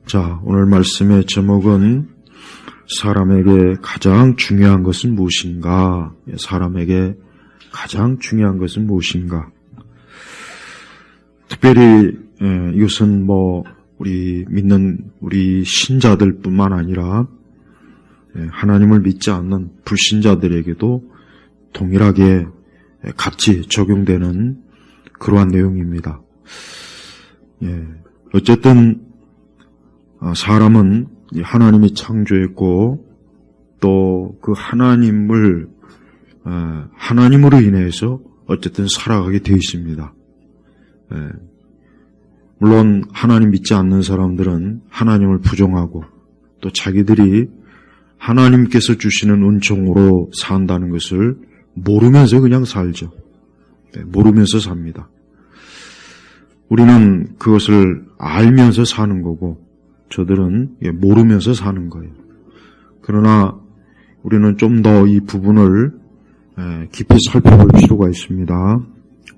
자, 오늘 말씀의 제목은 사람에게 가장 중요한 것은 무엇인가? 사람에게 가장 중요한 것은 무엇인가? 특별히 이것은 우리 믿는 우리 신자들뿐만 아니라 하나님을 믿지 않는 불신자들에게도 동일하게 같이 적용되는 그러한 내용입니다. 어쨌든 사람은 하나님이 창조했고 또 그 하나님으로 인해서 어쨌든 살아가게 되어 있습니다. 물론 하나님 믿지 않는 사람들은 하나님을 부정하고 또 자기들이 하나님께서 주시는 은총으로 산다는 것을 모르면서 그냥 살죠. 모르면서 삽니다. 우리는 그것을 알면서 사는 거고 저들은 모르면서 사는 거예요. 그러나 우리는 좀 더 이 부분을 깊이 살펴볼 필요가 있습니다.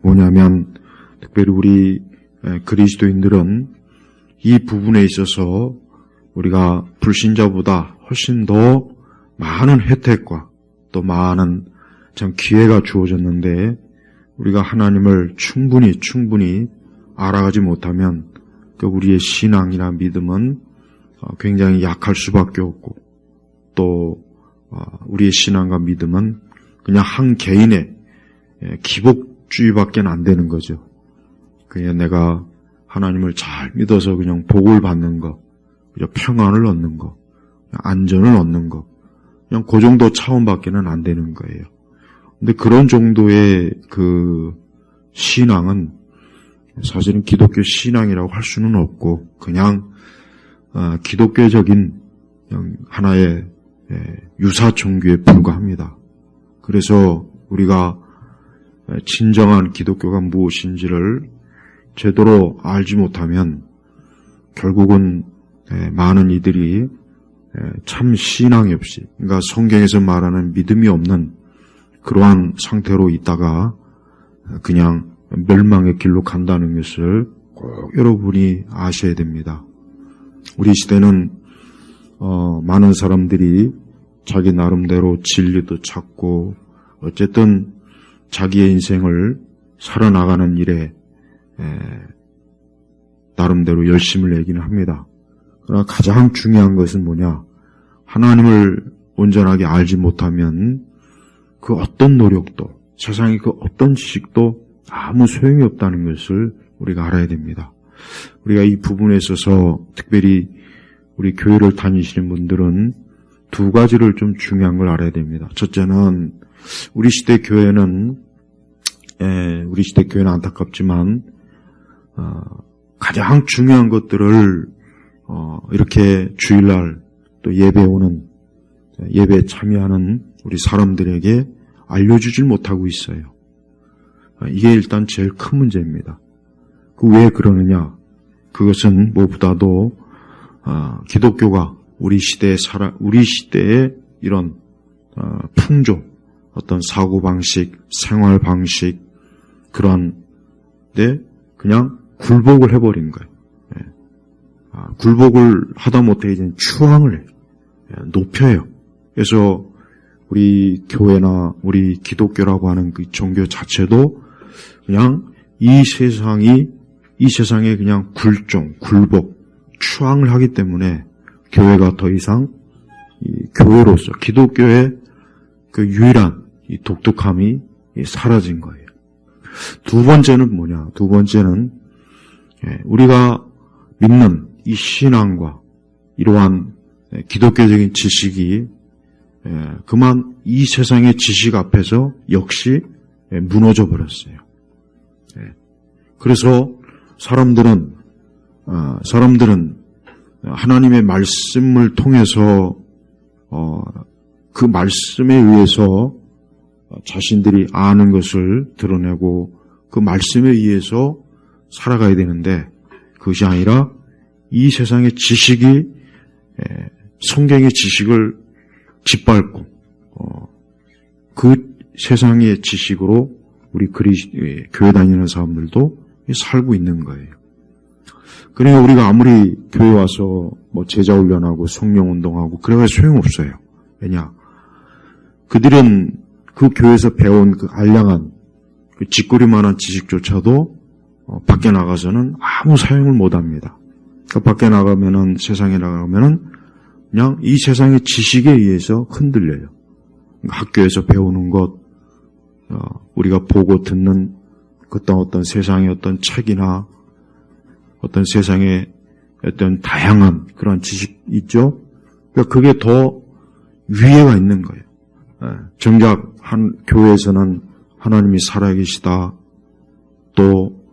뭐냐면 특별히 우리 그리스도인들은 이 부분에 있어서 우리가 불신자보다 훨씬 더 많은 혜택과 또 많은 참 기회가 주어졌는데 우리가 하나님을 충분히 알아가지 못하면 우리의 신앙이나 믿음은 굉장히 약할 수밖에 없고 또 우리의 신앙과 믿음은 그냥 한 개인의 기복주의밖에 안 되는 거죠. 그냥 내가 하나님을 잘 믿어서 그냥 복을 받는 거, 그냥 평안을 얻는 거, 안전을 얻는 거, 그냥 그 정도 차원밖에는 안 되는 거예요. 근데 그런 정도의 그 신앙은 사실은 기독교 신앙이라고 할 수는 없고 그냥 기독교적인 하나의 유사 종교에 불과합니다. 그래서 우리가 진정한 기독교가 무엇인지를 제대로 알지 못하면 결국은 많은 이들이 참 신앙이 없이, 그러니까 성경에서 말하는 믿음이 없는 그러한 상태로 있다가 그냥 멸망의 길로 간다는 것을 꼭 여러분이 아셔야 됩니다. 우리 시대는 많은 사람들이 자기 나름대로 진리도 찾고 어쨌든 자기의 인생을 살아나가는 일에 나름대로 열심을 내기는 합니다. 그러나 가장 중요한 것은 뭐냐? 하나님을 온전하게 알지 못하면 그 어떤 노력도 세상의 그 어떤 지식도 아무 소용이 없다는 것을 우리가 알아야 됩니다. 우리가 이 부분에 있어서 특별히 우리 교회를 다니시는 분들은 두 가지를 좀 중요한 걸 알아야 됩니다. 첫째는 우리 시대 교회는 안타깝지만 가장 중요한 것들을 이렇게 주일날 또 예배에 참여하는 우리 사람들에게 알려주질 못하고 있어요. 이게 일단 제일 큰 문제입니다. 왜 그러느냐? 그것은 무엇보다도 기독교가 우리 시대의 이런 풍조, 어떤 사고방식, 생활방식 그런데 그냥 굴복을 해버린 거예요. 굴복을 하다 못해 이제 추앙을 해요. 높여요. 그래서 우리 교회나 우리 기독교라고 하는 그 종교 자체도 그냥 이 세상에 그냥 굴복, 추앙을 하기 때문에 교회가 더 이상 교회로서 기독교의 그 유일한 이 독특함이 사라진 거예요. 두 번째는 뭐냐? 두 번째는 우리가 믿는 이 신앙과 이러한 기독교적인 지식이 그만 이 세상의 지식 앞에서 역시 무너져 버렸어요. 그래서 사람들은 하나님의 말씀을 통해서 그 말씀에 의해서 자신들이 아는 것을 드러내고 그 말씀에 의해서 살아가야 되는데 그것이 아니라 이 세상의 지식이 성경의 지식을 짓밟고 그 세상의 지식으로 우리 교회 다니는 사람들도 살고 있는 거예요. 그러니까 우리가 아무리 교회 와서 뭐 제자 훈련하고 성령 운동하고 그래야 소용없어요. 왜냐? 그들은 그 교회에서 배운 그 알량한 그 쥐꼬리만한 지식조차도 밖에 나가서는 아무 사용을 못합니다. 그 밖에 나가면은 세상에 나가면은 그냥 이 세상의 지식에 의해서 흔들려요. 학교에서 배우는 것, 우리가 보고 듣는 어떤 세상의 어떤 책이나 어떤 세상의 어떤 다양한 그런 지식 있죠? 그러니까 그게 더 위에가 있는 거예요. 정작 한 교회에서는 하나님이 살아계시다. 또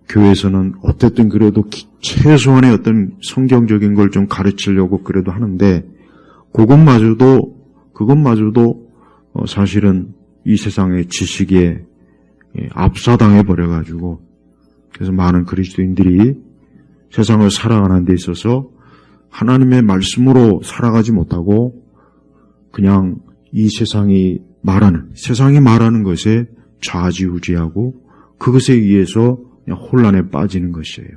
교회에서는 어쨌든 그래도 최소한의 어떤 성경적인 걸 좀 가르치려고 그래도 하는데 그것마저도 사실은 이 세상의 지식에 압사당해 버려가지고 그래서 많은 그리스도인들이 세상을 살아가는 데 있어서 하나님의 말씀으로 살아가지 못하고 그냥 이 세상이 말하는 것에 좌지우지하고 그것에 의해서 그냥 혼란에 빠지는 것이에요.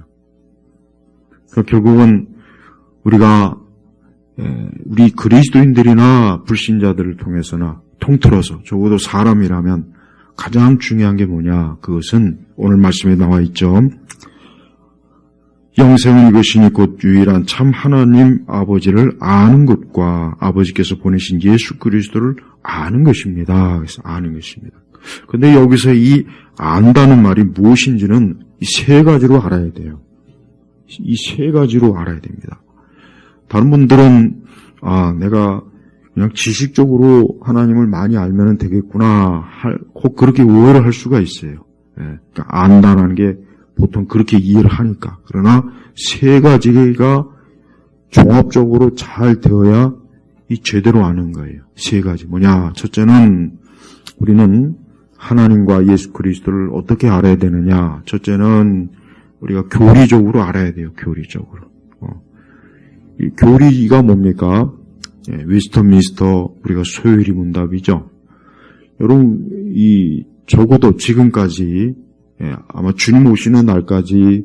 그러니까 결국은 우리 그리스도인들이나 불신자들을 통해서나 통틀어서 적어도 사람이라면 가장 중요한 게 뭐냐? 그것은 오늘 말씀에 나와 있죠. 영생은 이것이니 곧 유일한 참 하나님 아버지를 아는 것과 아버지께서 보내신 예수 그리스도를 아는 것입니다. 그래서 아는 것입니다. 그런데 여기서 이 안다는 말이 무엇인지는 이 세 가지로 알아야 돼요. 이 세 가지로 알아야 됩니다. 다른 분들은 내가 그냥 지식적으로 하나님을 많이 알면 되겠구나 혹 그렇게 오해를 할 수가 있어요. 그러니까 안다는 게 보통 그렇게 이해를 하니까. 그러나 세 가지가 종합적으로 잘 되어야 이 제대로 아는 거예요. 세 가지. 뭐냐? 첫째는 우리는 하나님과 예수 그리스도를 어떻게 알아야 되느냐? 첫째는 우리가 교리적으로 알아야 돼요. 교리적으로. 이 교리가 뭡니까? 웨스터민스터 우리가 소요리 문답이죠. 여러분 적어도 지금까지 아마 주님 오시는 날까지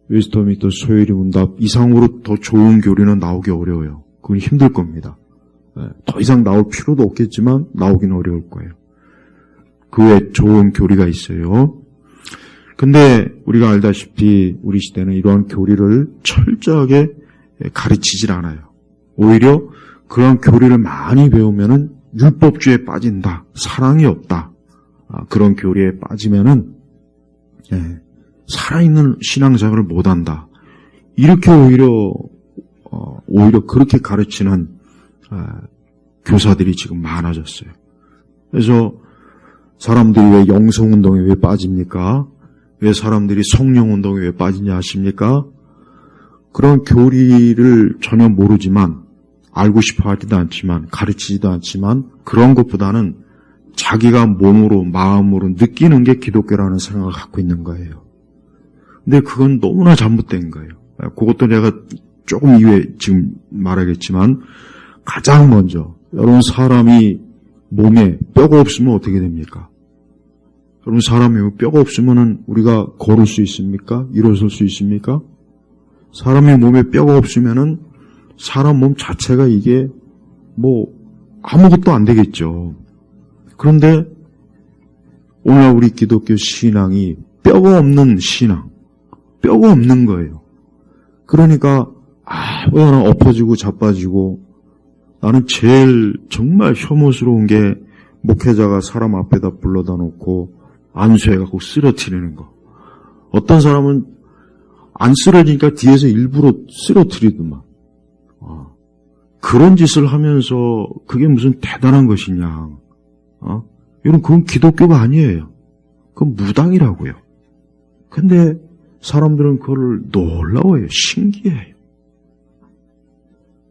웨스터민스터 소요리 문답 이상으로 더 좋은 교리는 나오기 어려워요. 그건 힘들 겁니다. 더 이상 나올 필요도 없겠지만 나오긴 어려울 거예요. 그 외에 좋은 교리가 있어요. 근데 우리가 알다시피 우리 시대는 이러한 교리를 철저하게 가르치질 않아요. 오히려 그런 교리를 많이 배우면은 율법주의에 빠진다. 사랑이 없다. 그런 교리에 빠지면은 살아있는 신앙생활을 못한다. 이렇게 오히려 그렇게 가르치는 교사들이 지금 많아졌어요. 그래서 사람들이 왜 영성운동에 왜 빠집니까? 왜 사람들이 성령운동에 왜 빠지냐 아십니까? 그런 교리를 전혀 모르지만 알고 싶어 하지도 않지만 가르치지도 않지만 그런 것보다는 자기가 몸으로 마음으로 느끼는 게 기독교라는 생각을 갖고 있는 거예요. 근데 그건 너무나 잘못된 거예요. 그것도 내가 조금 이후에 지금 말하겠지만 가장 먼저 여러분 사람이 몸에 뼈가 없으면 어떻게 됩니까? 여러분 사람이 뼈가 없으면 우리가 걸을 수 있습니까? 일어설 수 있습니까? 사람의 몸에 뼈가 없으면은 사람 몸 자체가 이게 아무것도 안 되겠죠. 그런데 오늘 우리 기독교 신앙이 뼈가 없는 신앙, 뼈가 없는 거예요. 그러니까 왜 나는 엎어지고 자빠지고 나는 제일 정말 혐오스러운 게 목회자가 사람 앞에다 불러다 놓고 안수해갖고 쓰러뜨리는 거. 어떤 사람은 안 쓰러지니까 뒤에서 일부러 쓰러뜨리더만. 그런 짓을 하면서 그게 무슨 대단한 것이냐. 여러분 그건 기독교가 아니에요. 그건 무당이라고요. 근데 사람들은 그걸 놀라워해요. 신기해요.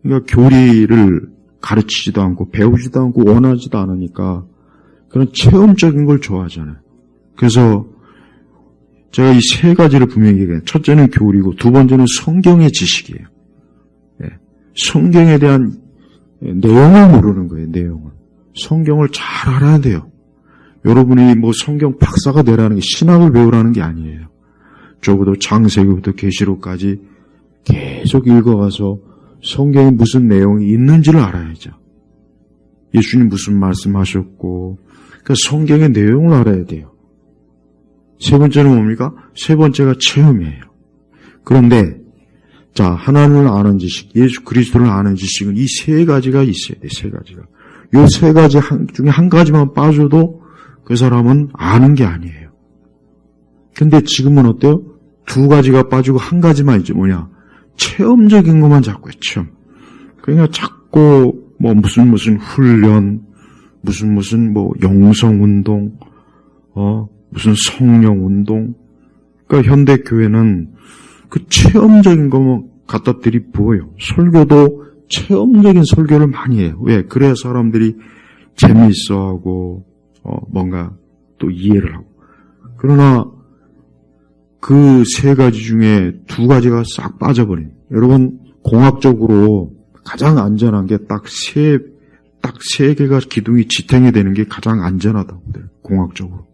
그러니까 교리를 가르치지도 않고 배우지도 않고 원하지도 않으니까 그런 체험적인 걸 좋아하잖아요. 그래서 제가 이 세 가지를 분명히 얘기해요. 첫째는 교리고 두 번째는 성경의 지식이에요. 성경에 대한 내용을 모르는 거예요. 내용을. 성경을 잘 알아야 돼요. 여러분이 성경 박사가 되라는 게 신학을 배우라는 게 아니에요. 적어도 창세기부터 계시록까지 계속 읽어가서 성경에 무슨 내용이 있는지를 알아야죠. 예수님 무슨 말씀하셨고, 그러니까 성경의 내용을 알아야 돼요. 세 번째는 뭡니까? 세 번째가 체험이에요. 그런데 자, 하나님을 아는 지식, 예수 그리스도를 아는 지식은 이 세 가지가 있어야 돼. 세 가지가. 요 세 가지 중에 한 가지만 빠져도 그 사람은 아는 게 아니에요. 근데 지금은 어때요? 두 가지가 빠지고 한 가지만 있죠. 뭐냐? 체험적인 것만 자꾸 해요. 체험. 그러니까 자꾸 뭐 무슨 훈련, 무슨 뭐 영성 운동, 무슨 성령 운동. 그러니까 현대 교회는 그 체험적인 것만 갖다 들이부어요. 설교도 체험적인 설교를 많이 해요. 왜? 그래야 사람들이 재미있어하고 뭔가 또 이해를 하고. 그러나 그 세 가지 중에 두 가지가 싹 빠져버린. 여러분 공학적으로 가장 안전한 게 딱 세 개가 기둥이 지탱이 되는 게 가장 안전하다고 그래요. 공학적으로.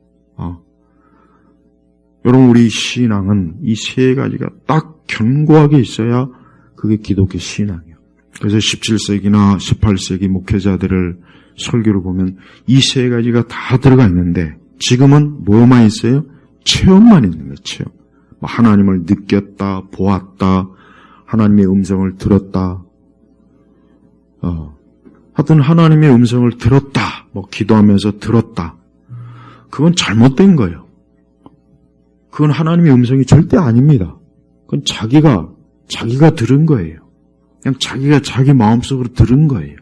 여러분 우리 신앙은 이 세 가지가 딱 견고하게 있어야 그게 기독교 신앙이에요. 그래서 17세기나 18세기 목회자들을 설교를 보면 이 세 가지가 다 들어가 있는데 지금은 뭐만 있어요? 체험만 있는 거예요. 체험. 하나님을 느꼈다, 보았다, 하나님의 음성을 들었다. 하여튼 하나님의 음성을 들었다, 기도하면서 들었다. 그건 잘못된 거예요. 그건 하나님의 음성이 절대 아닙니다. 그건 자기가 들은 거예요. 그냥 자기가 자기 마음속으로 들은 거예요.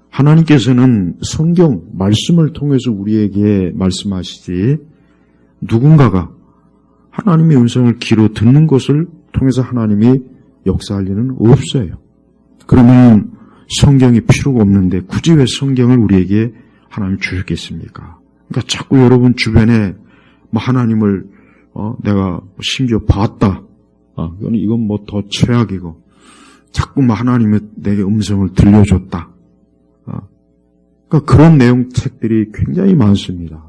하나님께서는 성경, 말씀을 통해서 우리에게 말씀하시지 누군가가 하나님의 음성을 귀로 듣는 것을 통해서 하나님이 역사할 리는 없어요. 그러면 성경이 필요가 없는데 굳이 왜 성경을 우리에게 하나님 주셨겠습니까? 그러니까 자꾸 여러분 주변에 하나님을 내가 심지어 봤다. 이건 더 최악이고 자꾸 하나님의 내게 음성을 들려줬다. 그러니까 그런 내용 책들이 굉장히 많습니다.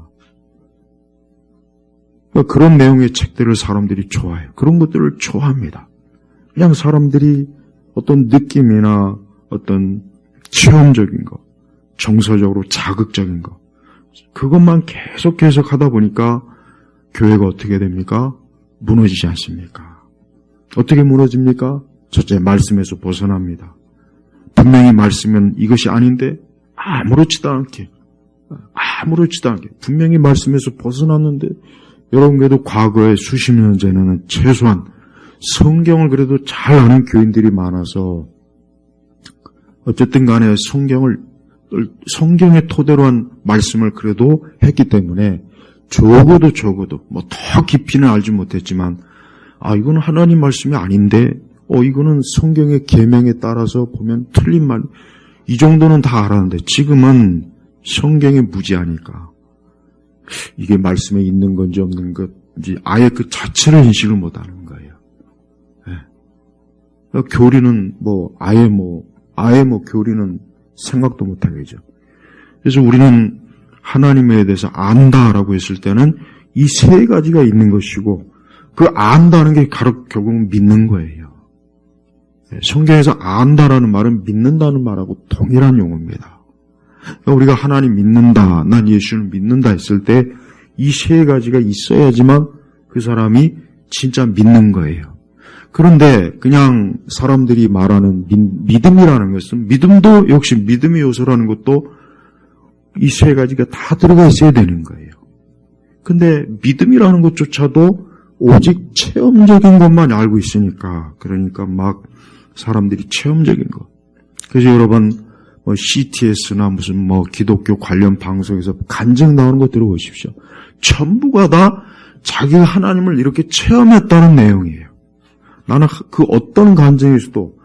그러니까 그런 내용의 책들을 사람들이 좋아해요. 그런 것들을 좋아합니다. 그냥 사람들이 어떤 느낌이나 어떤 체험적인 거, 정서적으로 자극적인 거, 그것만 계속 하다 보니까 교회가 어떻게 됩니까? 무너지지 않습니까? 어떻게 무너집니까? 첫째, 말씀에서 벗어납니다. 분명히 말씀은 이것이 아닌데 아무렇지도 않게 분명히 말씀에서 벗어났는데 여러분 그래도 과거에 수십 년 전에는 최소한 성경을 그래도 잘 아는 교인들이 많아서 어쨌든 간에 성경의 토대로 한 말씀을 그래도 했기 때문에 적어도 더 깊이는 알지 못했지만 이거는 하나님 말씀이 아닌데 이거는 성경의 계명에 따라서 보면 틀린 말, 이 정도는 다 알았는데 지금은 성경에 무지하니까 이게 말씀에 있는 건지 없는 건지 아예 그 자체를 인식을 못하는 거예요. 네. 교리는 아예 교리는 생각도 못하겠죠. 그래서 우리는 하나님에 대해서 안다라고 했을 때는 이 세 가지가 있는 것이고 그 안다는 게 결국은 믿는 거예요. 성경에서 안다라는 말은 믿는다는 말하고 동일한 용어입니다. 우리가 하나님 믿는다, 난 예수를 믿는다 했을 때 이 세 가지가 있어야지만 그 사람이 진짜 믿는 거예요. 그런데 그냥 사람들이 말하는 믿음이라는 것은 믿음도 역시 믿음의 요소라는 것도 이 세 가지가 다 들어가 있어야 되는 거예요. 근데 믿음이라는 것조차도 오직 체험적인 것만 알고 있으니까 그러니까 사람들이 체험적인 것. 그래서 여러분 CTS나 무슨 기독교 관련 방송에서 간증 나오는 거 들어보십시오. 전부가 다 자기가 하나님을 이렇게 체험했다는 내용이에요. 나는 그 어떤 간증에서도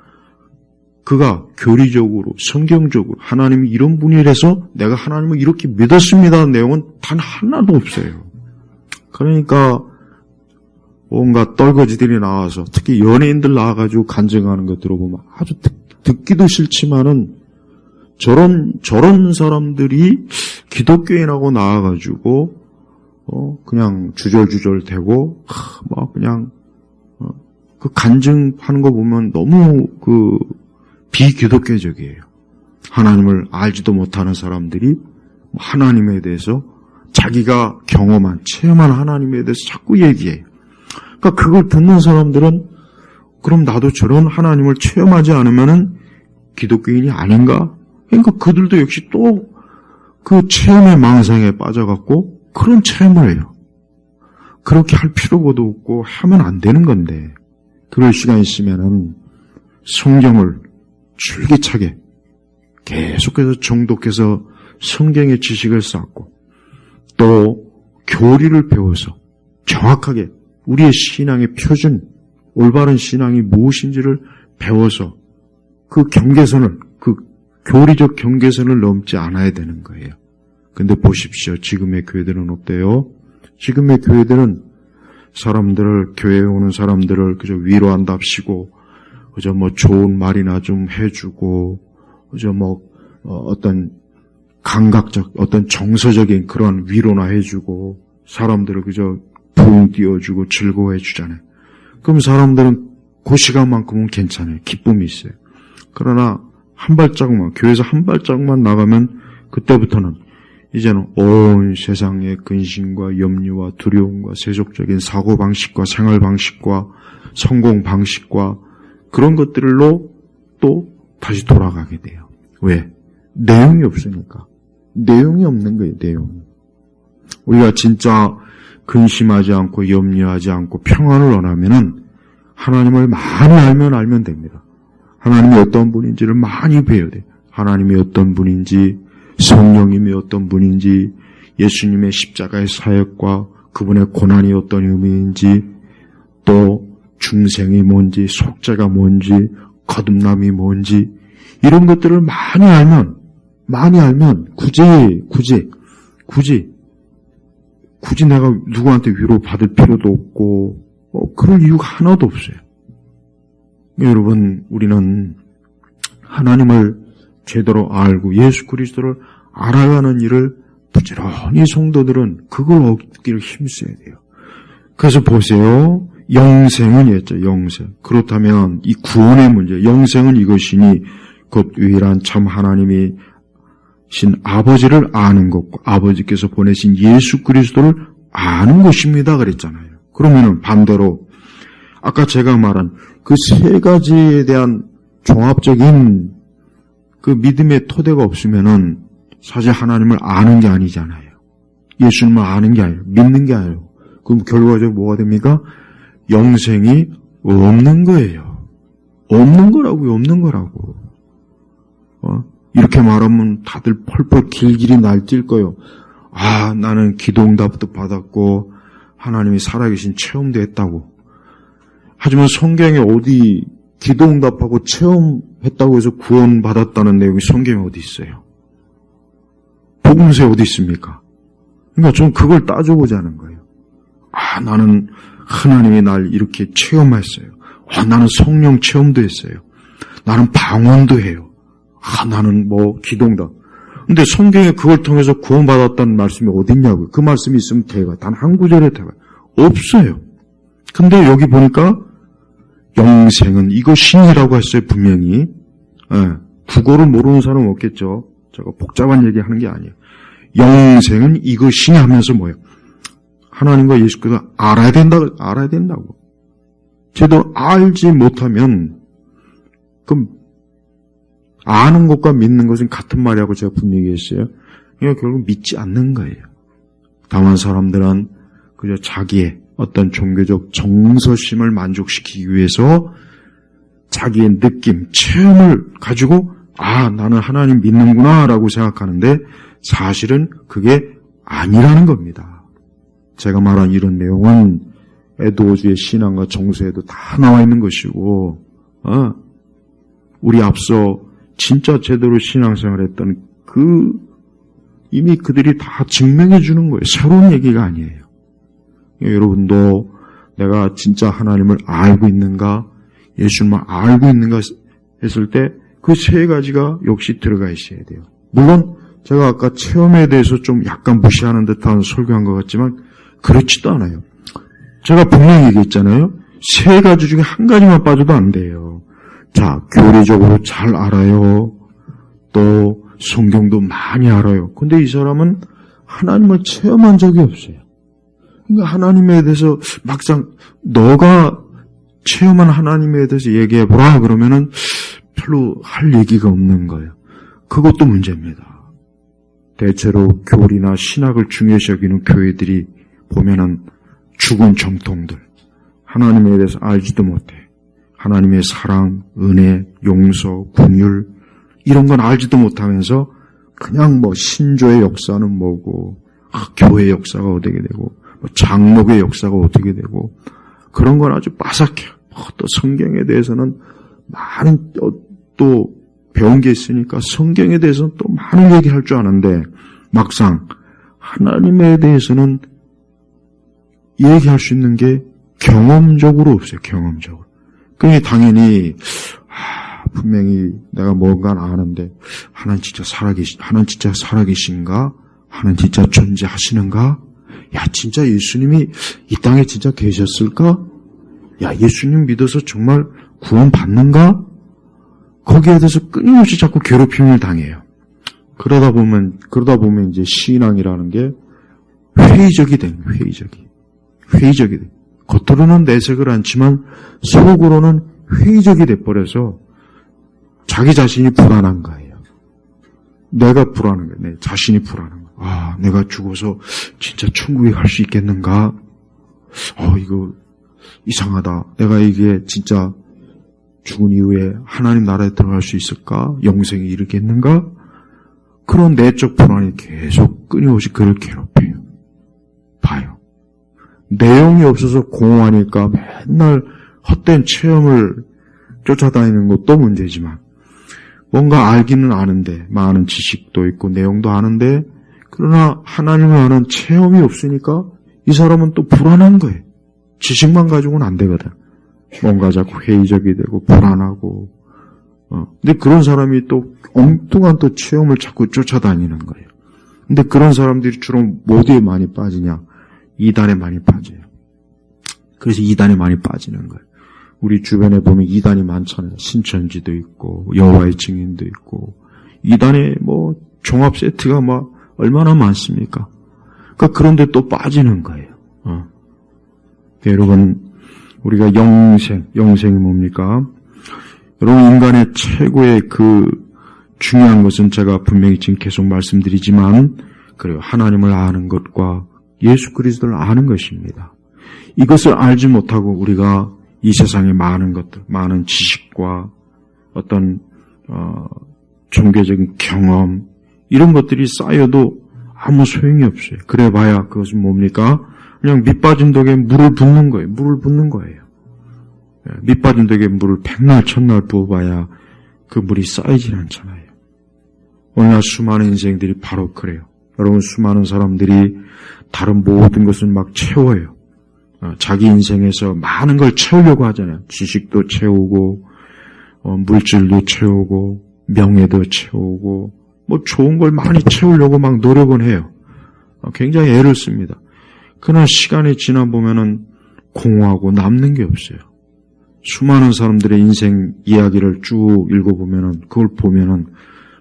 그가 교리적으로 성경적으로 하나님이 이런 분이라서 내가 하나님을 이렇게 믿었습니다는 내용은 단 하나도 없어요. 그러니까 온갖 떨거지들이 나와서 특히 연예인들 나와가지고 간증하는 거 들어보면 아주 듣기도 싫지만은 저런 사람들이 기독교인하고 나와가지고 그냥 주절주절 대고 그냥 그 간증하는 거 보면 너무 비기독교적이에요. 하나님을 알지도 못하는 사람들이 하나님에 대해서 자기가 경험한, 체험한 하나님에 대해서 자꾸 얘기해요. 그러니까 그걸 듣는 사람들은 그럼 나도 저런 하나님을 체험하지 않으면은 기독교인이 아닌가? 그러니까 그들도 역시 또 그 체험의 망상에 빠져갖고 그런 체험을 해요. 그렇게 할 필요도 없고 하면 안 되는 건데, 그럴 시간 있으면은 성경을 줄기차게 계속해서 정독해서 성경의 지식을 쌓고 또 교리를 배워서 정확하게 우리의 신앙의 표준, 올바른 신앙이 무엇인지를 배워서 그 경계선을, 그 교리적 경계선을 넘지 않아야 되는 거예요. 근데 보십시오. 지금의 교회들은 어때요? 지금의 교회들은 사람들을, 교회에 오는 사람들을 그저 위로한답시고, 그저 좋은 말이나 좀 해주고, 그저 어떤 감각적, 어떤 정서적인 그런 위로나 해주고, 사람들을 그저 붕 띄워주고 즐거워해주잖아요. 그럼 사람들은 그 시간만큼은 괜찮아요. 기쁨이 있어요. 그러나 한 발자국만, 교회에서 한 발자국만 나가면 그때부터는 이제는 온 세상의 근심과 염려와 두려움과 세속적인 사고방식과 생활방식과 성공방식과 그런 것들로 또 다시 돌아가게 돼요. 왜? 내용이 없으니까. 내용이 없는 거예요, 내용이. 우리가 진짜 근심하지 않고 염려하지 않고 평안을 원하면은 하나님을 많이 알면 됩니다. 하나님이 어떤 분인지를 많이 배워야 돼요. 하나님이 어떤 분인지, 성령님이 어떤 분인지, 예수님의 십자가의 사역과 그분의 고난이 어떤 의미인지, 또 중생이 뭔지, 속죄가 뭔지, 거듭남이 뭔지, 이런 것들을 많이 알면 굳이 내가 누구한테 위로 받을 필요도 없고 그럴 이유가 하나도 없어요. 여러분, 우리는 하나님을 제대로 알고 예수 그리스도를 알아가는 일을 부지런히 성도들은 그걸 얻기를 힘써야 돼요. 그래서 보세요. 영생은 했죠. 영생. 그렇다면 이 구원의 문제, 영생은 이것이니 곧 유일한 참 하나님이 신 아버지를 아는 것과 아버지께서 보내신 예수 그리스도를 아는 것입니다. 그랬잖아요. 그러면은 반대로 아까 제가 말한 그 세 가지에 대한 종합적인 그 믿음의 토대가 없으면은 사실 하나님을 아는 게 아니잖아요. 예수님을 아는 게 아니에요. 믿는 게 아니에요. 그럼 결과적으로 뭐가 됩니까? 영생이 없는 거예요. 없는 거라고. 이렇게 말하면 다들 펄펄 길길이 날뛸 거예요. 아, 나는 기도응답도 받았고 하나님이 살아계신 체험도 했다고. 하지만 성경에 어디 기도응답하고 체험했다고 해서 구원받았다는 내용이 성경에 어디 있어요? 복음서에 어디 있습니까? 그러니까 좀 그걸 따져보자는 거예요. 아, 나는 하나님이 날 이렇게 체험했어요. 아, 나는 성령 체험도 했어요. 나는 방언도 해요. 아, 나는 기도응답. 근데 성경에 그걸 통해서 구원받았다는 말씀이 어딨냐고요. 그 말씀이 있으면 대가 단 한 구절에 대가 없어요. 근데 여기 보니까 영생은 이것이니라고 했어요. 분명히. 국어를 모르는 사람은 없겠죠. 제가 복잡한 얘기하는 게 아니에요. 영생은 이것이니 하면서 뭐예요? 하나님과 예수께서 알아야 된다고. 제대로 알지 못하면 그럼 아는 것과 믿는 것은 같은 말이라고 제가 분명히 했어요. 그러니까 결국 믿지 않는 거예요. 다만 사람들은 그저 자기의 어떤 종교적 정서심을 만족시키기 위해서 자기의 느낌, 체험을 가지고 아, 나는 하나님 믿는구나 라고 생각하는데 사실은 그게 아니라는 겁니다. 제가 말한 이런 내용은 에드워즈의 신앙과 정서에도 다 나와 있는 것이고 우리 앞서 진짜 제대로 신앙생활 했던 이미 그들이 다 증명해 주는 거예요. 새로운 얘기가 아니에요. 여러분도 내가 진짜 하나님을 알고 있는가, 예수님을 알고 있는가 했을 때 그 세 가지가 역시 들어가 있어야 돼요. 물론 제가 아까 체험에 대해서 좀 약간 무시하는 듯한 설교한 것 같지만 그렇지도 않아요. 제가 분명히 얘기했잖아요. 세 가지 중에 한 가지만 빠져도 안 돼요. 자, 교리적으로 잘 알아요. 또 성경도 많이 알아요. 근데 이 사람은 하나님을 체험한 적이 없어요. 그러니까 하나님에 대해서 막상 너가 체험한 하나님에 대해서 얘기해보라 그러면은 별로 할 얘기가 없는 거예요. 그것도 문제입니다. 대체로 교리나 신학을 중요시 여기는 교회들이 보면은 죽은 정통들, 하나님에 대해서 알지도 못해. 하나님의 사랑, 은혜, 용서, 긍휼 이런 건 알지도 못하면서 그냥 뭐 신조의 역사는 뭐고, 교회 역사가 어떻게 되고, 장로의 역사가 어떻게 되고, 그런 건 아주 빠삭해요. 또 성경에 대해서는 많은 또 배운 게 있으니까 성경에 대해서는 또 많은 얘기할 줄 아는데 막상 하나님에 대해서는 얘기할 수 있는 게 경험적으로 없어요. 경험적으로. 그러니 당연히 분명히 내가 뭔가 아는데 하나님 진짜 살아계신가? 하나님 진짜 존재하시는가? 야, 진짜 예수님이 이 땅에 진짜 계셨을까? 야, 예수님 믿어서 정말 구원 받는가? 거기에 대해서 끊임없이 자꾸 괴롭힘을 당해요. 그러다 보면 이제 신앙이라는 게 회의적이 되는 거예요. 회의적이 돼. 겉으로는 내색을 않지만 속으로는 회의적이 돼버려서 자기 자신이 불안한 거예요. 내가 불안한 거예요. 내 자신이 불안한 거예요. 아, 내가 죽어서 진짜 천국에 갈 수 있겠는가? 이거 이상하다. 내가 이게 진짜 죽은 이후에 하나님 나라에 들어갈 수 있을까? 영생에 이르겠는가? 그런 내적 불안이 계속 끊임없이 그를 괴롭혀요. 봐요. 내용이 없어서 공허하니까 맨날 헛된 체험을 쫓아다니는 것도 문제지만 뭔가 알기는 아는데 많은 지식도 있고 내용도 아는데 그러나 하나님을 아는 체험이 없으니까 이 사람은 또 불안한 거예요. 지식만 가지고는 안 되거든. 뭔가 자꾸 회의적이 되고 불안하고 근데 그런 사람이 또 엉뚱한 또 체험을 자꾸 쫓아다니는 거예요. 근데 그런 사람들이 주로 어디에 많이 빠지냐? 이단에 많이 빠져요. 그래서 이단에 많이 빠지는 거예요. 우리 주변에 보면 이단이 많잖아요. 신천지도 있고 여호와의 증인도 있고 이단에 뭐 종합 세트가 막 얼마나 많습니까? 그러니까 그런데 또 빠지는 거예요. 여러분 우리가 영생이 뭡니까? 여러분 인간의 최고의 그 중요한 것은 제가 분명히 지금 계속 말씀드리지만 그래요. 하나님을 아는 것과 예수 그리스도를 아는 것입니다. 이것을 알지 못하고 우리가 이 세상의 많은 것들, 많은 지식과 어떤 종교적인 경험 이런 것들이 쌓여도 아무 소용이 없어요. 그래봐야 그것은 뭡니까? 그냥 밑빠진 독에 물을 붓는 거예요. 밑빠진 독에 물을 백날 천날 부어봐야 그 물이 쌓이질 않잖아요. 오늘날 수많은 인생들이 바로 그래요. 여러분 수많은 사람들이 다른 모든 것을 막 채워요. 자기 인생에서 많은 걸 채우려고 하잖아요. 지식도 채우고 물질도 채우고 명예도 채우고 뭐 좋은 걸 많이 채우려고 막 노력은 해요. 굉장히 애를 씁니다. 그러나 시간이 지나 보면은 공허하고 남는 게 없어요. 수많은 사람들의 인생 이야기를 쭉 읽어보면은 그걸 보면은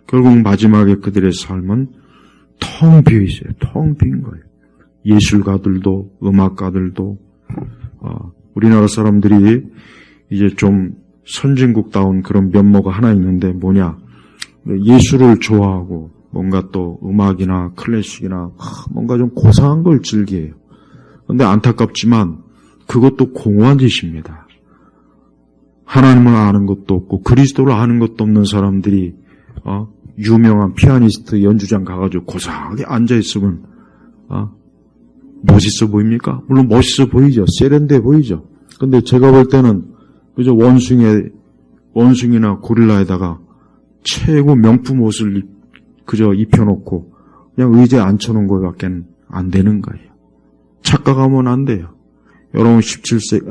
결국 마지막에 그들의 삶은 텅 비어 있어요. 텅 빈 거예요. 예술가들도 음악가들도 우리나라 사람들이 이제 좀 선진국다운 그런 면모가 하나 있는데 뭐냐? 예술을 좋아하고 뭔가 또 음악이나 클래식이나 뭔가 좀 고상한 걸 즐겨해요. 그런데 안타깝지만 그것도 공허한 짓입니다. 하나님을 아는 것도 없고 그리스도를 아는 것도 없는 사람들이 유명한 피아니스트 연주장 가가지고 고상하게 앉아있으면 멋있어 보입니까? 물론 멋있어 보이죠. 세련돼 보이죠. 근데 제가 볼 때는 그저 원숭이나 고릴라에다가 최고 명품 옷을 그저 입혀놓고 그냥 의자에 앉혀놓은 것밖에 안 되는 거예요. 착각하면 안 돼요. 여러분 18세기,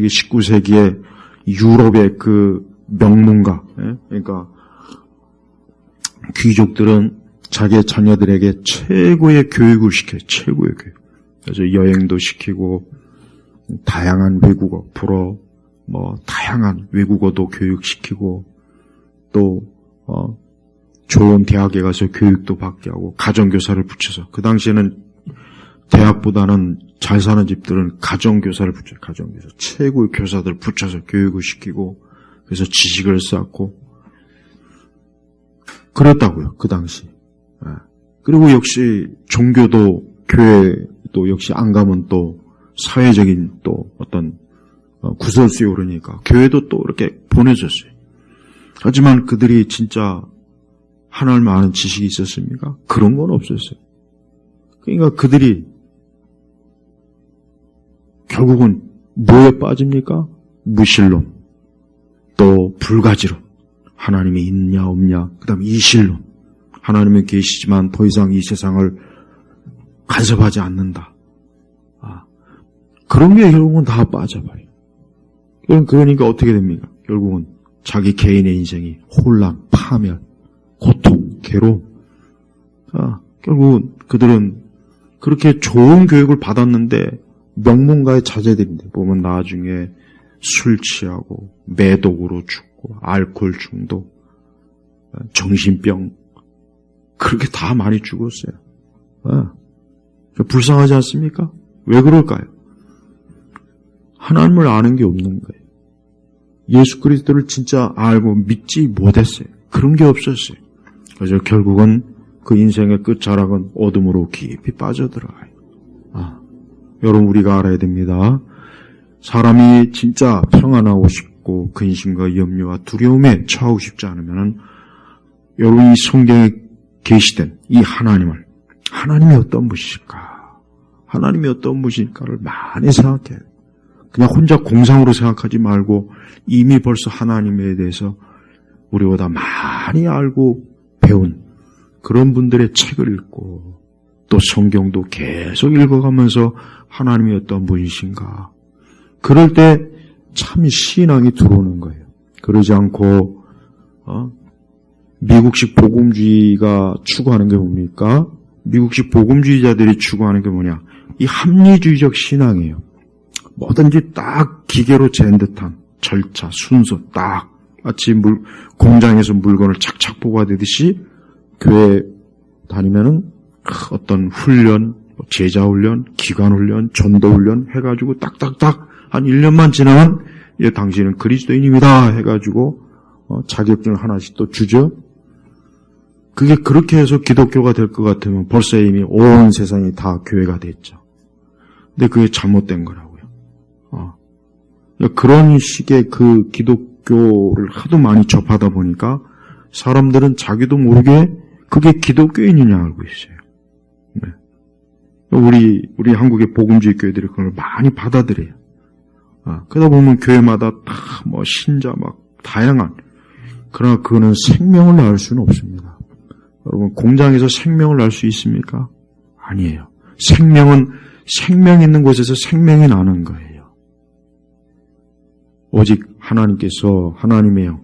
19세기에 유럽의 그 명문가, 그러니까 귀족들은 자기의 자녀들에게 최고의 교육을 시켜요. 최고의 교육. 그래서 여행도 시키고 다양한 외국어, 불어, 다양한 외국어도 교육시키고, 또, 좋은 대학에 가서 교육도 받게 하고, 가정교사를 붙여서, 그 당시에는 대학보다는 잘 사는 집들은 가정교사를 붙여요. 가정교사. 최고의 교사들 붙여서 교육을 시키고, 그래서 지식을 쌓고, 그랬다고요, 그 당시. 그리고 역시 종교도, 교회도 역시 안 가면 또 사회적인 또 어떤 구설수에 오르니까 교회도 또 이렇게 보내줬어요. 하지만 그들이 진짜 하나님을 아는 지식이 있었습니까? 그런 건 없었어요. 그러니까 그들이 결국은 뭐에 빠집니까? 무신론, 또 불가지론, 하나님이 있냐 없냐, 그 다음에 이신론, 하나님은 계시지만 더 이상 이 세상을 간섭하지 않는다. 그런 게 결국은 다 빠져버려요. 그러니까 어떻게 됩니까? 결국은 자기 개인의 인생이 혼란, 파멸, 고통, 괴로움. 결국은 그들은 그렇게 좋은 교육을 받았는데 명문가의 자제들인데 보면 나중에 술 취하고 매독으로 죽고 알코올 중독, 정신병 그렇게 다 많이 죽었어요. 불쌍하지 않습니까? 왜 그럴까요? 하나님을 아는 게 없는 거예요. 예수 그리스도를 진짜 알고 믿지 못했어요. 그런 게 없었어요. 그래서 결국은 그 인생의 끝자락은 어둠으로 깊이 빠져들어가요. 여러분 우리가 알아야 됩니다. 사람이 진짜 평안하고 싶고 근심과 염려와 두려움에 처하고 싶지 않으면 여러분 이 성경에 계시된 이 하나님이 어떤 분이실까? 하나님이 어떤 분이실까를 많이 생각해요. 그냥 혼자 공상으로 생각하지 말고 이미 벌써 하나님에 대해서 우리보다 많이 알고 배운 그런 분들의 책을 읽고 또 성경도 계속 읽어가면서 하나님이 어떤 분이신가. 그럴 때 참 신앙이 들어오는 거예요. 그러지 않고 미국식 복음주의가 추구하는 게 뭡니까? 미국식 복음주의자들이 추구하는 게 뭐냐? 이 합리주의적 신앙이에요. 뭐든지 딱 기계로 잰 듯한 절차, 순서 딱 마치 공장에서 물건을 착착 보관되듯이 교회 다니면은 어떤 훈련, 제자훈련, 기관훈련, 전도훈련 해가지고 딱딱딱 한 1년만 지나면 당신은 그리스도인입니다 해가지고 자격증을 하나씩 또 주죠. 그게 그렇게 해서 기독교가 될 것 같으면 벌써 이미 온 세상이 다 교회가 됐죠. 근데 그게 잘못된 거라고요. 그런 식의 그 기독교를 하도 많이 접하다 보니까 사람들은 자기도 모르게 그게 기독교인이냐 알고 있어요. 네. 우리 한국의 복음주의 교회들이 그걸 많이 받아들여요. 그러다 보면 교회마다 다 신자 다양한. 그러나 그거는 생명을 낳을 수는 없습니다. 여러분 공장에서 생명을 낳을 수 있습니까? 아니에요. 생명은 생명 있는 곳에서 생명이 나는 거예요. 오직 하나님의 영,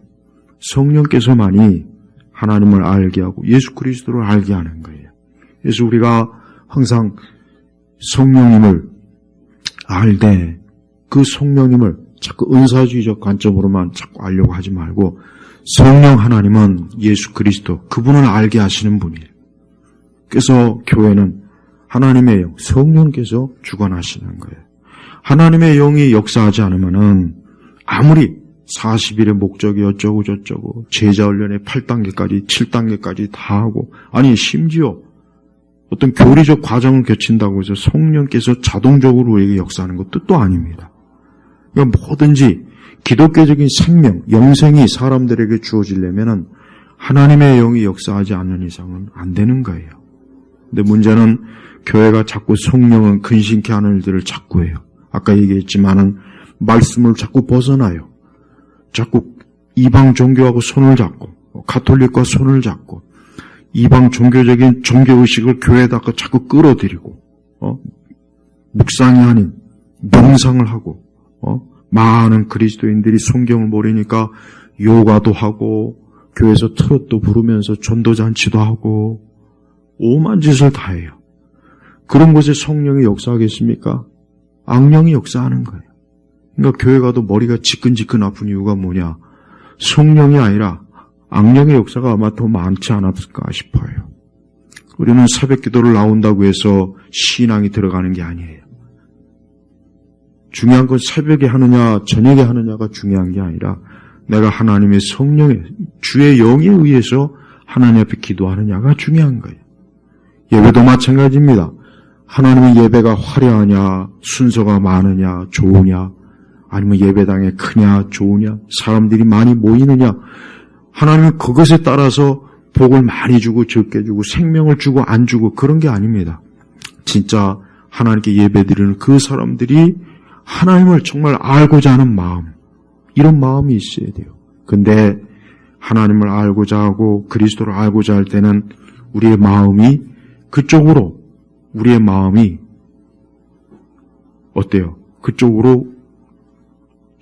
성령께서만이 하나님을 알게 하고 예수 그리스도를 알게 하는 거예요. 그래서 우리가 항상 성령님을 알 때 그 성령님을 자꾸 은사주의적 관점으로만 자꾸 알려고 하지 말고 성령 하나님은 예수 그리스도 그분을 알게 하시는 분이에요. 그래서 교회는 하나님의 영, 성령께서 주관하시는 거예요. 하나님의 영이 역사하지 않으면은 아무리 40일의 목적이 어쩌고 저쩌고 제자훈련의 8단계까지 7단계까지 다 하고 아니 심지어 어떤 교리적 과정을 거친다고 해서 성령께서 자동적으로 우리에게 역사하는 것도 또 아닙니다. 그러니까 뭐든지 기독교적인 생명, 영생이 사람들에게 주어지려면은 하나님의 영이 역사하지 않는 이상은 안 되는 거예요. 근데 문제는 교회가 자꾸 성령은 근심케 하는 일들을 자꾸 해요. 아까 얘기했지만은 말씀을 자꾸 벗어나요. 자꾸 이방 종교하고 손을 잡고 가톨릭과 손을 잡고 이방 종교적인 종교의식을 교회에다가 자꾸 끌어들이고 묵상이 아닌 명상을 하고 많은 그리스도인들이 성경을 모르니까 요가도 하고 교회에서 트롯도 부르면서 전도잔치도 하고 오만 짓을 다 해요. 그런 곳에 성령이 역사하겠습니까? 악령이 역사하는 거예요. 그러니까 교회 가도 머리가 지끈지끈 아픈 이유가 뭐냐? 성령이 아니라 악령의 역사가 아마 더 많지 않았을까 싶어요. 우리는 새벽 기도를 나온다고 해서 신앙이 들어가는 게 아니에요. 중요한 건 새벽에 하느냐 저녁에 하느냐가 중요한 게 아니라 내가 하나님의 성령의 주의 영에 의해서 하나님 앞에 기도하느냐가 중요한 거예요. 예배도 마찬가지입니다. 하나님의 예배가 화려하냐 순서가 많으냐 좋으냐 아니면 예배당에 크냐 좋으냐 사람들이 많이 모이느냐 하나님은 그것에 따라서 복을 많이 주고 적게 주고 생명을 주고 안 주고 그런 게 아닙니다. 진짜 하나님께 예배드리는 그 사람들이 하나님을 정말 알고자 하는 마음 이런 마음이 있어야 돼요. 근데 하나님을 알고자 하고 그리스도를 알고자 할 때는 우리의 마음이 그쪽으로 우리의 마음이 어때요? 그쪽으로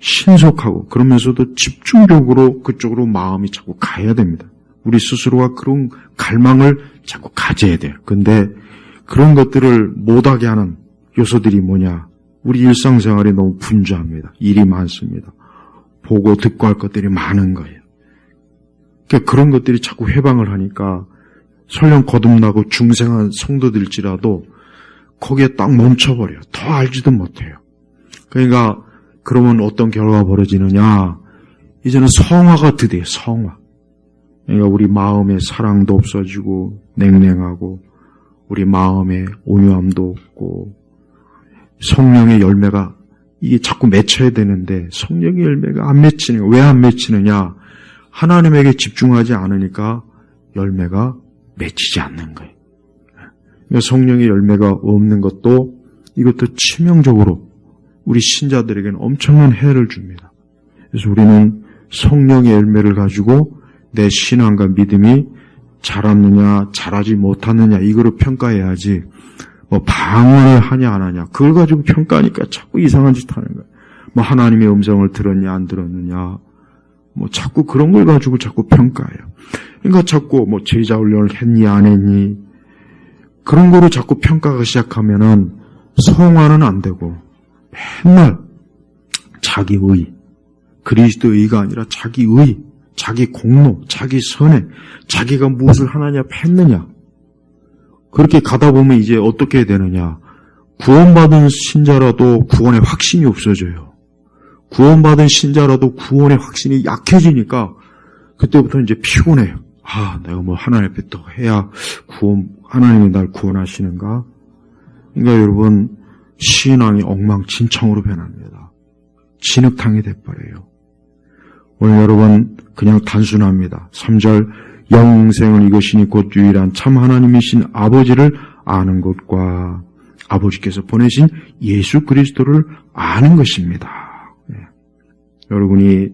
신속하고 그러면서도 집중적으로 그쪽으로 마음이 자꾸 가야 됩니다. 우리 스스로가 그런 갈망을 자꾸 가져야 돼요. 근데 그런 것들을 못하게 하는 요소들이 뭐냐? 우리 일상생활이 너무 분주합니다. 일이 많습니다. 보고 듣고 할 것들이 많은 거예요. 그러니까 그런 것들이 자꾸 회방을 하니까 설령 거듭나고 중생한 성도들일지라도 거기에 딱 멈춰버려요. 더 알지도 못해요. 그러니까 그러면 어떤 결과가 벌어지느냐? 이제는 성화가 드디어 성화. 그러니까 우리 마음에 사랑도 없어지고 냉랭하고 우리 마음에 온유함도 없고 성령의 열매가 이게 자꾸 맺혀야 되는데 성령의 열매가 안 맺히는 왜 안 맺히느냐? 하나님에게 집중하지 않으니까 열매가 맺히지 않는 거예요. 그러니까 성령의 열매가 없는 것도 이것도 치명적으로 우리 신자들에게는 엄청난 해를 줍니다. 그래서 우리는 성령의 열매를 가지고 내 신앙과 믿음이 자랐느냐 자라지 못하느냐 이거로 평가해야지 뭐 방언을 하냐 안 하냐 그걸 가지고 평가하니까 자꾸 이상한 짓 하는 거예요. 뭐 하나님의 음성을 들었냐 안 들었느냐 뭐 자꾸 그런 걸 가지고 자꾸 평가해요. 그러니까 자꾸 뭐 제자 훈련을 했니 안 했니 그런 거로 자꾸 평가가 시작하면은 성화는 안 되고 맨날 자기의 그리스도의가 아니라 자기의 자기 공로 자기 선에 자기가 무엇을 하느냐 했느냐 그렇게 가다 보면 이제 어떻게 되느냐 구원받은 신자라도 구원의 확신이 없어져요. 구원받은 신자라도 구원의 확신이 약해지니까 그때부터 이제 피곤해요. 아, 내가 뭐 하나님 앞에 또 해야 하나님이 날 구원하시는가? 그러니까 여러분, 신앙이 엉망진창으로 변합니다. 진흙탕이 돼버려요. 오늘 여러분, 그냥 단순합니다. 3절, 영생을 이것이니 곧 유일한 참 하나님이신 아버지를 아는 것과 아버지께서 보내신 예수 그리스도를 아는 것입니다. 네. 여러분이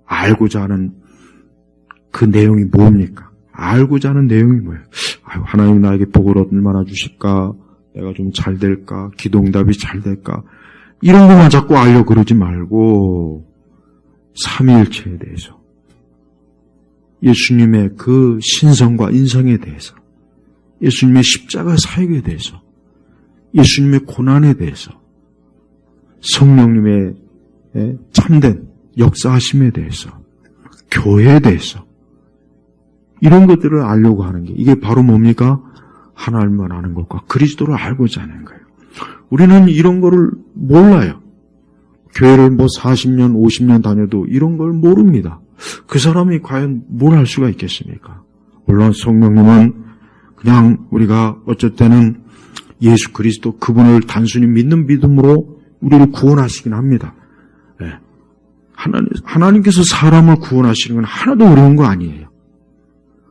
알고자 하는 그 내용이 뭡니까? 알고자 하는 내용이 뭐예요? 아유, 하나님 나에게 복을 얼마나 주실까? 내가 좀 잘 될까? 기도응답이 잘 될까? 이런 것만 자꾸 알려고 그러지 말고 삼위일체에 대해서 예수님의 그 신성과 인성에 대해서 예수님의 십자가 사역에 대해서 예수님의 고난에 대해서 성령님의 참된 역사하심에 대해서 교회에 대해서 이런 것들을 알려고 하는 게 이게 바로 뭡니까? 하나님만 아는 것과 그리스도를 알고자 하는 거예요. 우리는 이런 거를 몰라요. 교회를 뭐 40년, 50년 다녀도 이런 걸 모릅니다. 그 사람이 과연 뭘 할 수가 있겠습니까? 물론 성령님은 그냥 우리가 어쩔 때는 예수 그리스도 그분을 단순히 믿는 믿음으로 우리를 구원하시긴 합니다. 네. 하나님께서 사람을 구원하시는 건 하나도 어려운 거 아니에요.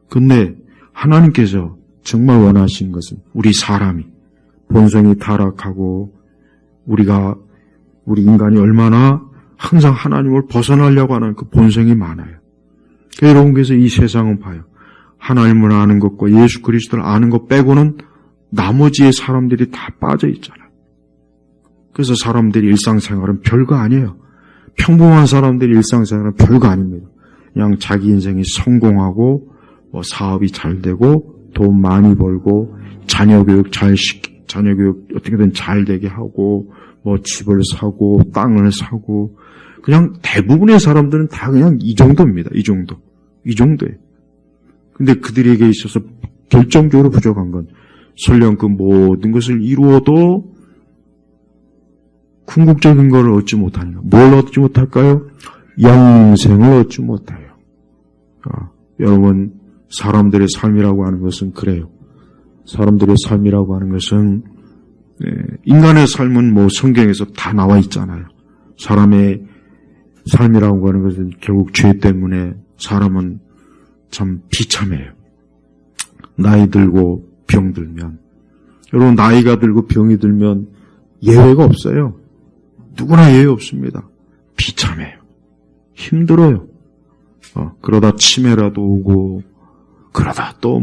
근데 하나님께서 정말 원하신 것은 우리 사람이 본성이 타락하고 우리 인간이 얼마나 항상 하나님을 벗어나려고 하는 그 본성이 많아요. 여러분께서 이 세상은 봐요. 하나님을 아는 것과 예수 그리스도를 아는 것 빼고는 나머지의 사람들이 다 빠져 있잖아요. 그래서 사람들이 일상생활은 별거 아니에요. 평범한 사람들이 일상생활은 별거 아닙니다. 그냥 자기 인생이 성공하고 뭐 사업이 잘 되고 돈 많이 벌고 자녀 교육 잘 자녀 교육 어떻게든 잘 되게 하고, 집을 사고, 땅을 사고, 그냥 대부분의 사람들은 다 그냥 이 정도입니다. 이 정도예요. 근데 그들에게 있어서 결정적으로 부족한 건 설령 그 모든 것을 이루어도 궁극적인 걸 얻지 못하는 것. 뭘 얻지 못할까요? 영생을 얻지 못해요. 여러분, 사람들의 삶이라고 하는 것은 그래요. 사람들의 삶이라고 하는 것은 인간의 삶은 성경에서 다 나와 있잖아요. 사람의 삶이라고 하는 것은 결국 죄 때문에 사람은 참 비참해요. 나이 들고 병 들면, 여러분 나이가 들고 병이 들면 예외가 없어요. 누구나 예외 없습니다. 비참해요. 힘들어요. 그러다 치매라도 오고, 그러다 또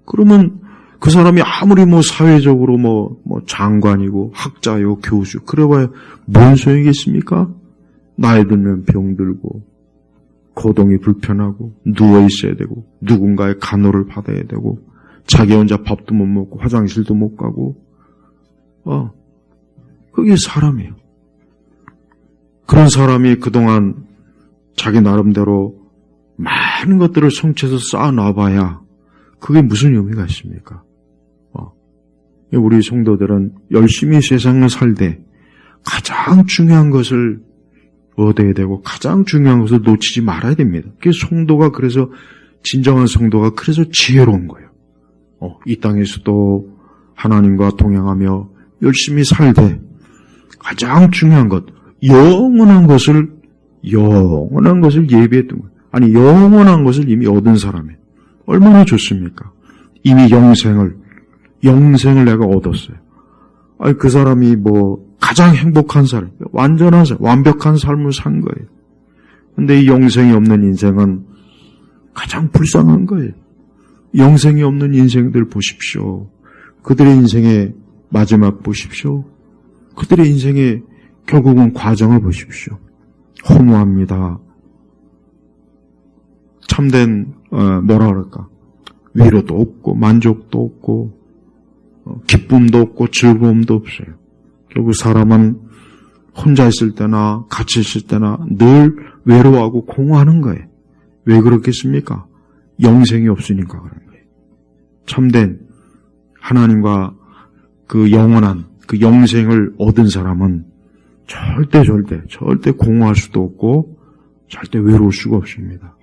그러면 그 사람이 아무리 사회적으로 장관이고 학자요 교수 그래봐야 뭔 소용이겠습니까? 나이 들면 병들고 거동이 불편하고 누워 있어야 되고 누군가의 간호를 받아야 되고 자기 혼자 밥도 못 먹고 화장실도 못 가고 그게 사람이에요. 그런 사람이 그동안 자기 나름대로 많은 것들을 성취해서 쌓아놔봐야 그게 무슨 의미가 있습니까? 우리 성도들은 열심히 세상을 살되 가장 중요한 것을 얻어야 되고 가장 중요한 것을 놓치지 말아야 됩니다. 그게 성도가 그래서 진정한 성도가 그래서 지혜로운 거예요. 이 땅에서도 하나님과 동행하며 열심히 살되 가장 중요한 것, 영원한 것을 예비했던 거예요. 아니 영원한 것을 이미 얻은 사람이 얼마나 좋습니까? 이미 영생을 내가 얻었어요. 아니 그 사람이 가장 행복한 사람, 완전한 사람, 완벽한 삶을 산 거예요. 근데 이 영생이 없는 인생은 가장 불쌍한 거예요. 영생이 없는 인생들 보십시오. 그들의 인생의 마지막 보십시오. 그들의 인생의 결국은 과정을 보십시오. 허무합니다. 참된 위로도 없고 만족도 없고 기쁨도 없고 즐거움도 없어요. 결국 사람은 혼자 있을 때나 같이 있을 때나 늘 외로워하고 공허하는 거예요. 왜 그렇겠습니까? 영생이 없으니까 그런 거예요. 참된 하나님과 그 영원한 그 영생을 얻은 사람은 절대 공허할 수도 없고 절대 외로울 수가 없습니다.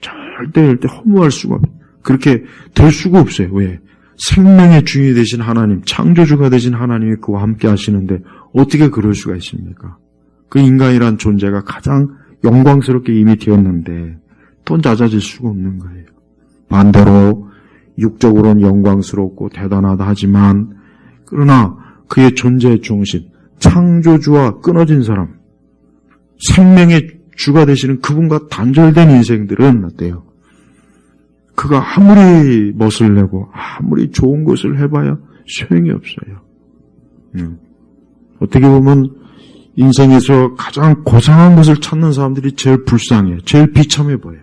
절대 허무할 수가 없어요. 그렇게 될 수가 없어요. 왜? 생명의 주인이 되신 하나님, 창조주가 되신 하나님이 그와 함께 하시는데 어떻게 그럴 수가 있습니까? 그 인간이란 존재가 가장 영광스럽게 이미 되었는데 또 낮아질 수가 없는 거예요. 반대로 육적으로는 영광스럽고 대단하다 하지만 그러나 그의 존재의 중심, 창조주와 끊어진 사람, 생명의 주가 되시는 그분과 단절된 인생들은 어때요? 그가 아무리 멋을 내고 아무리 좋은 것을 해봐야 소용이 없어요. 어떻게 보면 인생에서 가장 고상한 것을 찾는 사람들이 제일 불쌍해요. 제일 비참해 보여요.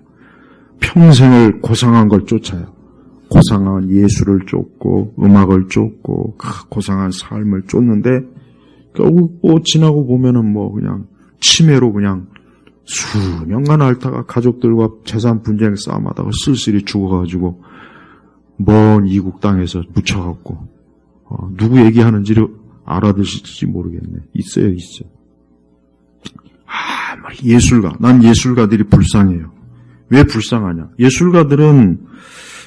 평생을 고상한 걸 쫓아요. 고상한 예술을 쫓고 음악을 쫓고 고상한 삶을 쫓는데 결국 지나고 보면은 그냥 치매로 그냥 수년간 앓다가 가족들과 재산 분쟁 싸움하다가 쓸쓸히 죽어가지고 먼 이국 땅에서 묻혀갖고 누구 얘기하는지를 알아들으실지 모르겠네. 있어요. 난 예술가들이 불쌍해요. 왜 불쌍하냐? 예술가들은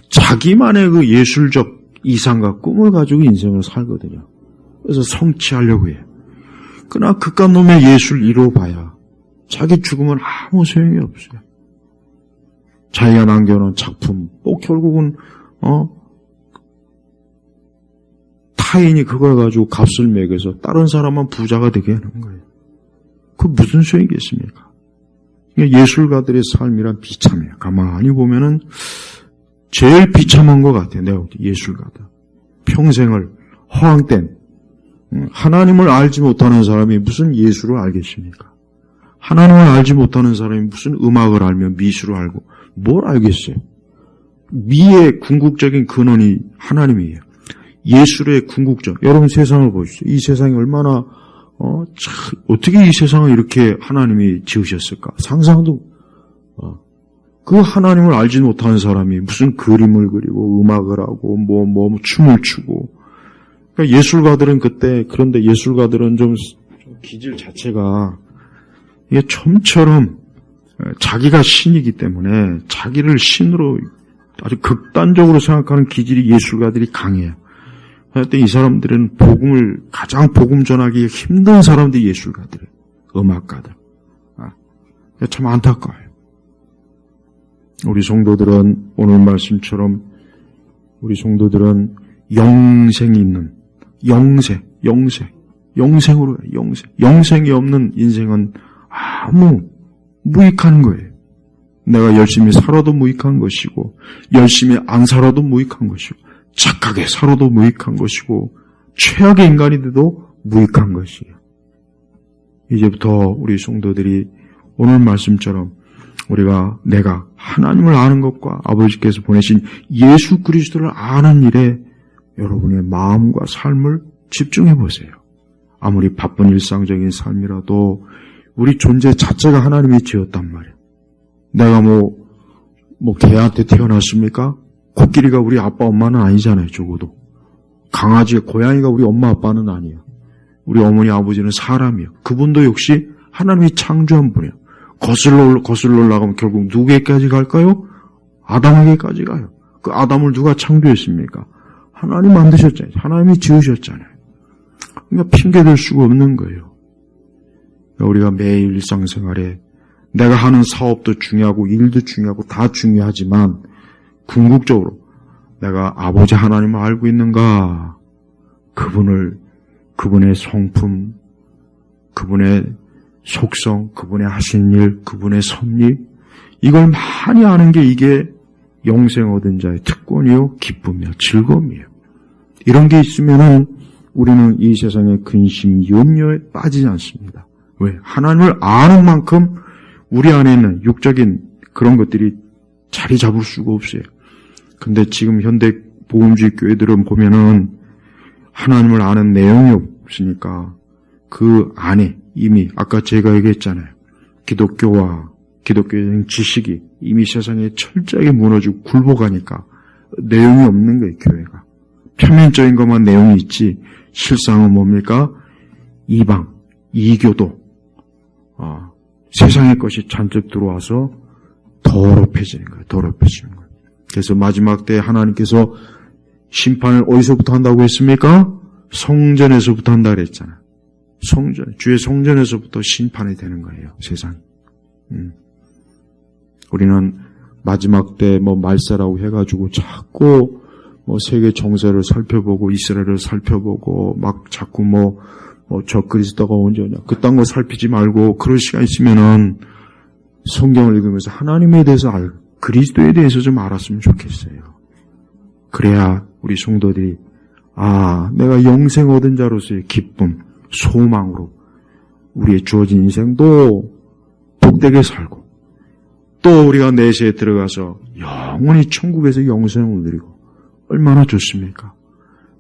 자기만의 그 예술적 이상과 꿈을 가지고 인생을 살거든요. 그래서 성취하려고 해요. 그러나 그깟 놈의 예술 이뤄봐야 자기 죽으면 아무 소용이 없어요. 자기가 남겨놓은 작품, 결국은 타인이 그걸 가지고 값을 매겨서 다른 사람만 부자가 되게 하는 거예요. 그 무슨 소용이겠습니까? 예술가들의 삶이란 비참해요. 가만히 보면은 제일 비참한 것 같아요. 내가 볼 때 예술가들. 평생을 허황된 하나님을 알지 못하는 사람이 무슨 예술을 알겠습니까? 하나님을 알지 못하는 사람이 무슨 음악을 알며 미술을 알고 뭘 알겠어요? 미의 궁극적인 근원이 하나님이에요. 예술의 궁극적. 여러분 세상을 보십시오. 이 세상이 얼마나 어떻게 이 세상을 이렇게 하나님이 지으셨을까? 상상도 그 하나님을 알지 못하는 사람이 무슨 그림을 그리고 음악을 하고 춤을 추고. 그러니까 예술가들은 그런데 예술가들은 좀 기질 자체가 이게 좀처럼 자기가 신이기 때문에 자기를 신으로 아주 극단적으로 생각하는 기질이 예술가들이 강해요. 하여튼 이 사람들은 가장 복음 전하기 힘든 사람들이 예술가들이에요. 음악가들. 참 안타까워요. 우리 성도들은 오늘 말씀처럼 우리 성도들은 영생이 있는 영생으로 영생이 없는 인생은 아무 무익한 거예요. 내가 열심히 살아도 무익한 것이고 열심히 안 살아도 무익한 것이고 착하게 살아도 무익한 것이고 최악의 인간이 돼도 무익한 것이에요. 이제부터 우리 성도들이 오늘 말씀처럼 내가 하나님을 아는 것과 아버지께서 보내신 예수 그리스도를 아는 일에 여러분의 마음과 삶을 집중해 보세요. 아무리 바쁜 일상적인 삶이라도 우리 존재 자체가 하나님이 지었단 말이에요. 내가 개한테 태어났습니까? 코끼리가 우리 아빠 엄마는 아니잖아요. 적어도 고양이가 우리 엄마 아빠는 아니에요. 우리 어머니 아버지는 사람이에요. 그분도 역시 하나님이 창조한 분이에요. 거슬러 올라가면 결국 누구에게까지 갈까요? 아담에게까지 가요. 그 아담을 누가 창조했습니까? 하나님 만드셨잖아요. 하나님이 지으셨잖아요. 그러니까 핑계댈 수가 없는 거예요. 우리가 매일 일상생활에 내가 하는 사업도 중요하고 일도 중요하고 다 중요하지만 궁극적으로 내가 아버지 하나님을 알고 있는가? 그분의 성품, 그분의 속성, 그분의 하신 일, 그분의 섭리, 이걸 많이 아는 게 이게 영생 얻은 자의 특권이요, 기쁨이요, 즐거움이에요. 이런 게 있으면은 우리는 이 세상의 근심, 염려에 빠지지 않습니다. 왜? 하나님을 아는 만큼 우리 안에 있는 육적인 그런 것들이 자리 잡을 수가 없어요. 근데 지금 현대 복음주의 교회들은 보면은 하나님을 아는 내용이 없으니까 그 안에 이미 아까 제가 얘기했잖아요. 기독교적인 지식이 이미 세상에 철저하게 무너지고 굴복하니까 내용이 없는 거예요, 교회가. 표면적인 것만 내용이 있지 실상은 뭡니까? 이교도 세상의 것이 잔뜩 들어와서 더럽혀지는 거예요. 그래서 마지막 때 하나님께서 심판을 어디서부터 한다고 했습니까? 성전에서부터 한다 그랬잖아요. 주의 성전에서부터 심판이 되는 거예요, 세상이. 우리는 마지막 때 말세라고 해가지고 자꾸 세계 정세를 살펴보고 이스라엘을 살펴보고 막 자꾸 저 그리스도가 언제 오냐 그딴 거 살피지 말고 그럴 시간 있으면은 성경을 읽으면서 하나님에 대해서 그리스도에 대해서 좀 알았으면 좋겠어요. 그래야 우리 성도들이 내가 영생 얻은 자로서의 기쁨, 소망으로 우리의 주어진 인생도 복되게 살고 또 우리가 내세에 들어가서 영원히 천국에서 영생을 누리고 얼마나 좋습니까?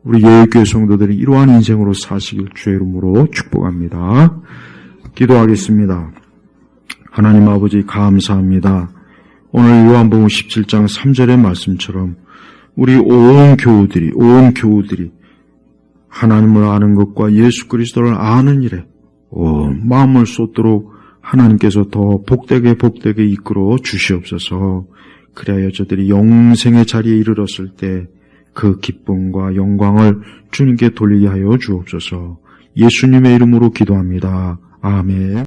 우리 예일교회 성도들이 이러한 인생으로 사시길 주의 이름으로 축복합니다. 기도하겠습니다. 하나님 아버지 감사합니다. 오늘 요한복음 17장 3절의 말씀처럼 우리 온 교우들이 하나님을 아는 것과 예수 그리스도를 아는 일에 온 마음을 쏟도록 하나님께서 더 복되게 이끌어 주시옵소서. 그래야 저들이 영생의 자리에 이르렀을 때 그 기쁨과 영광을 주님께 돌리게 하여 주옵소서. 예수님의 이름으로 기도합니다. 아멘.